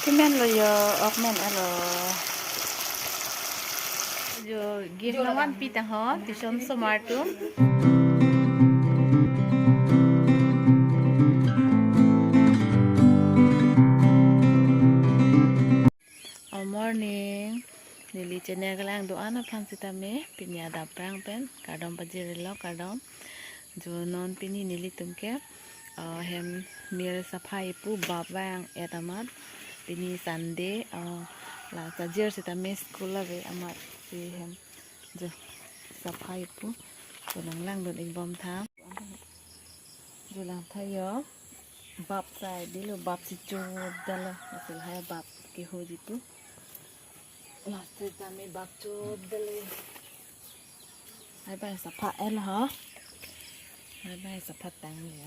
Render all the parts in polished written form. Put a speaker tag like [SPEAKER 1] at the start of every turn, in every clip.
[SPEAKER 1] ที่แม่นเลยออกแม่นอะไรyo give no one pita ho tishon somartum morning nili chene galang do ana phan sita me pinya da prang pen kadam bajirilo kadam jo non pini nili tumke hem mir safai pu babang etamat pini sunday la sajir sita me school ave amat si hem jo safai pu jo lang lang don ik bom tham jo lang thayo bab sai dilu bab si jo dala asil hai bab ki ho jitu last time me bab jo dale hai bai sapa el ha hai bai sapa tang le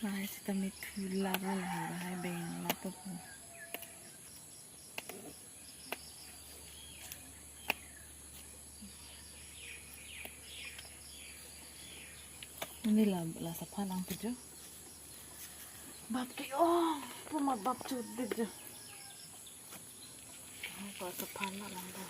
[SPEAKER 1] hai sita me thula ba hai bai la to ini la sapa lang tu jo bab ki puma bab jo de jo ko sapa la lang da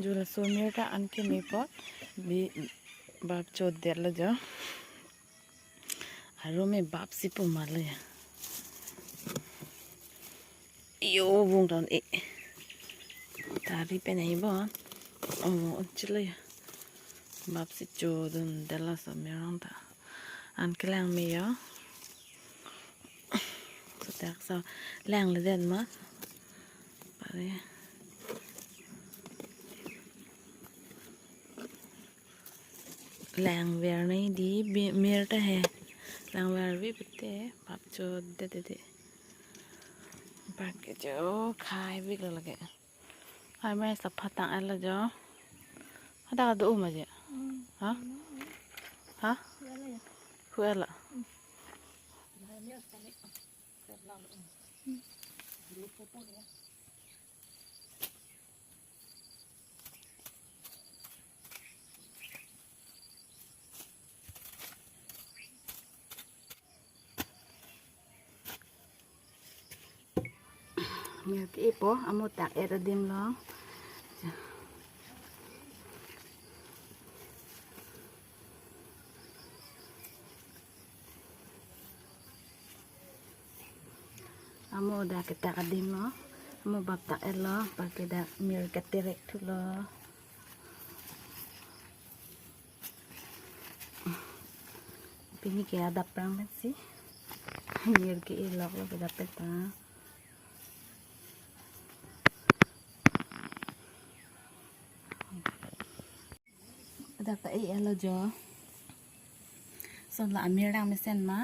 [SPEAKER 1] jula somir ta anke me pot bi bab chod de lo jo aro me bab si pu ma le yo bung don e tari pe nei bo chile bab si chodun de la somir ta anke lang me yo so tak so lang le den ma pare lang ver nei di mir ta he lang ver vi putte bab chod de bak ke jo khai vi la ke hai mai sap phatang ala jo hada do ma je ha ha khuela mir ki po amo tak era dim lo amo da kita kadim lo amo bab tak elo pakai da mir ketirek tu lo pini ke ada perang sih mir ki ilok lo ke dapat ta dapat elo jo son la mir dang mesen ma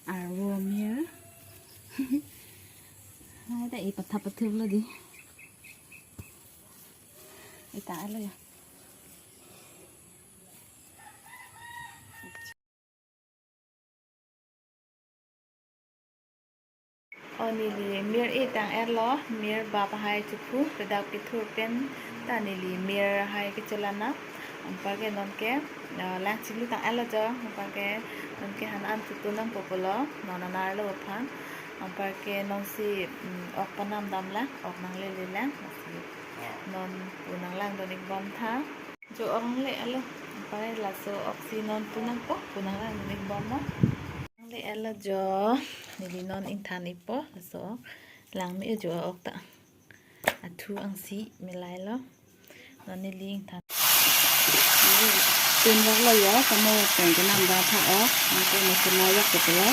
[SPEAKER 1] arwo mir hai da i patha pathuk lo di ita lo ya onili mir itang elo mir baba hai chukhu pedak pithu pen tanili mir hai ke chalana ampage non ke lang chili tang elo jo ampage non ke han an tu nang popolo nonana lo phan ampage non si ok panam dam la ok nang le la non punang lang don ik bom tha jo ong le alo ampage la so oxynon punang po punang lang don ik bom mo le elo jo nili non in than ipo so lang mi jo ok ta athu ang si milai lo non nili in than tin vok lo yo samo pen ke nam da tha o ma ko ma se la yak ke lo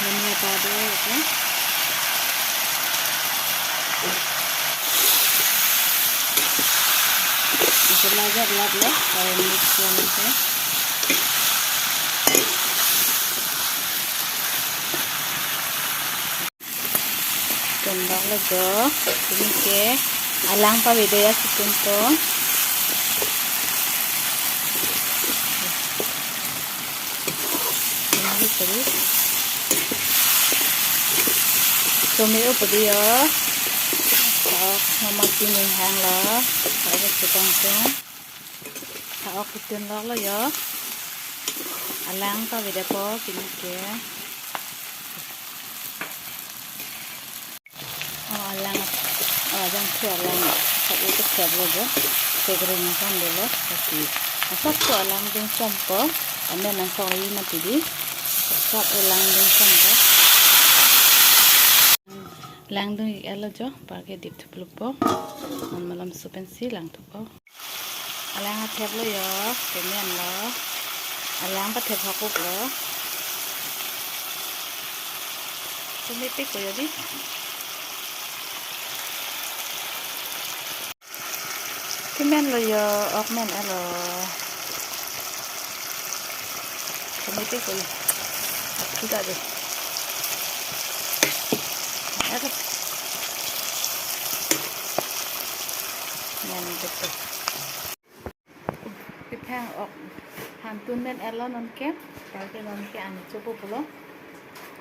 [SPEAKER 1] धनिया powder okay मसाला जब लग लो और मिक्स करने से kembang lego ini ke alang pa video situng to history so me up dia tak mama tining hang la ada setong tong tak aku tin la ya alang ta về đây có pin kia alang đang chơi alang tak itu kerja aja segera kan dulu tapi asal tu alang dengan sampo anda nak sorry nanti di asal alang dengan sampo lang dengan ella jo pakai dip tu pelupo malam supensi lang tu po alang atyap lo ya kemudian lo alang patyap hakuk lo tumipik ko yadi kemudian lo ya okmen elo tumipik ko ya tidak deh ada yang betul pipeng ok hantun men elo non ke pakai non ke ani coba pulo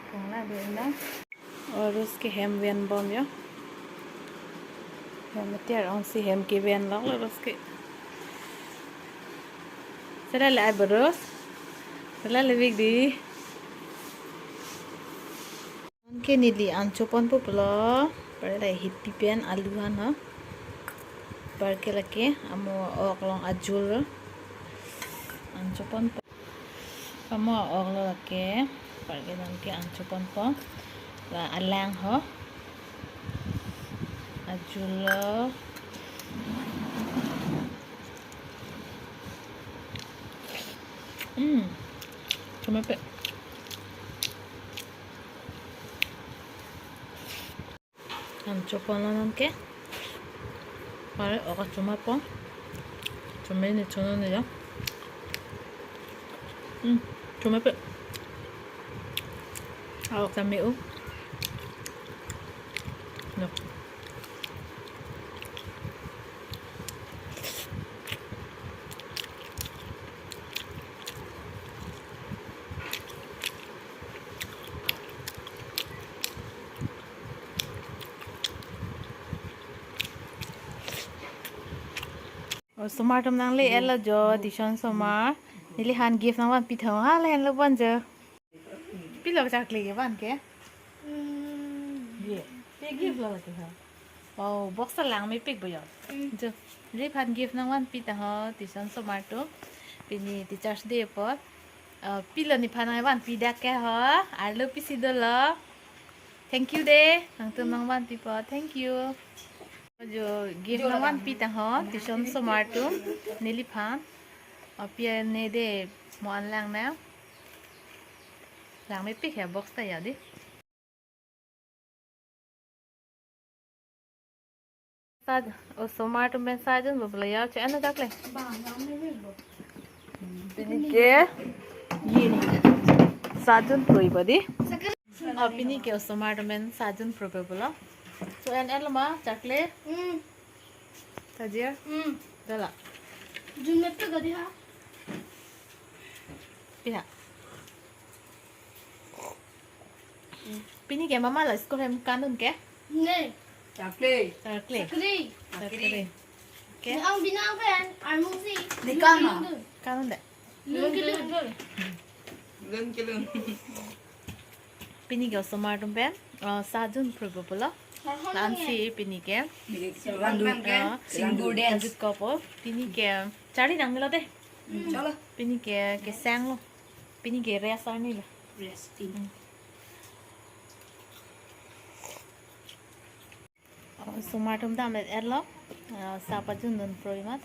[SPEAKER 1] kongla dena और उसके हेम वेन बम यो हेम त्यार onsi हेम के वेन लग लो उसके सरा ले बरोस सरा ले बिग दी उनके नीली अंचोपन पुपलो पर ले हिप्पी पेन आलूहान ह पर के लके अमो ओकलों अजुल अंचोपन अमो ओकलो लके पर के नन के अंचोपन प ला alang ho ajulo cuma pe anchopan lan ke pare oka cuma po cuma ini chono ne ya cuma pe awak kami no और सोमार तुम नंग ले एला जो दिशन सोमार निली हान गिफ्ट नंग वन पिथो हा ले हन लो बन जो पिलो चाकले के बन के ये पे गिफ्ट लो के हा ओ बॉक्स लांग में पिक बयो जो ले हान गिफ्ट नंग वन पिता हा दिशन सोमार तो पिनी टीचर्स डे पर पिलो नि फाना वन पिदा के हा आलो पिसी दो लो थैंक यू दे नंग तुम नंग वन पिपो थैंक यू जो गिफ्ट नंगन पिता हो टिशन सोमारटू नीली फान और पिया ने दे मोन लांग ना लांग में पिक है बॉक्स ता यादी साज और सोमारटू में साजन बबला यार चैन ना जाकले पिनी के ये साजन प्रोई बदी और पिनी के सोमारटू में साजन प्रो Babla so en elma chakle tajir dala junne pe gadi ha piha pini ke mama la isko hem kanun ke
[SPEAKER 2] नहीं
[SPEAKER 1] chakle
[SPEAKER 2] सकरी
[SPEAKER 1] ke
[SPEAKER 2] ang binang pen armusi
[SPEAKER 3] Nikama.
[SPEAKER 1] kanun de
[SPEAKER 2] lung
[SPEAKER 1] pini ke somatum pen sajun probabla Nancy pini ke
[SPEAKER 3] Single dance.
[SPEAKER 1] Ajit couple pini ke chari nang lo de
[SPEAKER 3] चलो
[SPEAKER 1] pini ke sang lo pini ke resa ni la
[SPEAKER 3] resting
[SPEAKER 1] somatum dam erlo sapa jun don proimat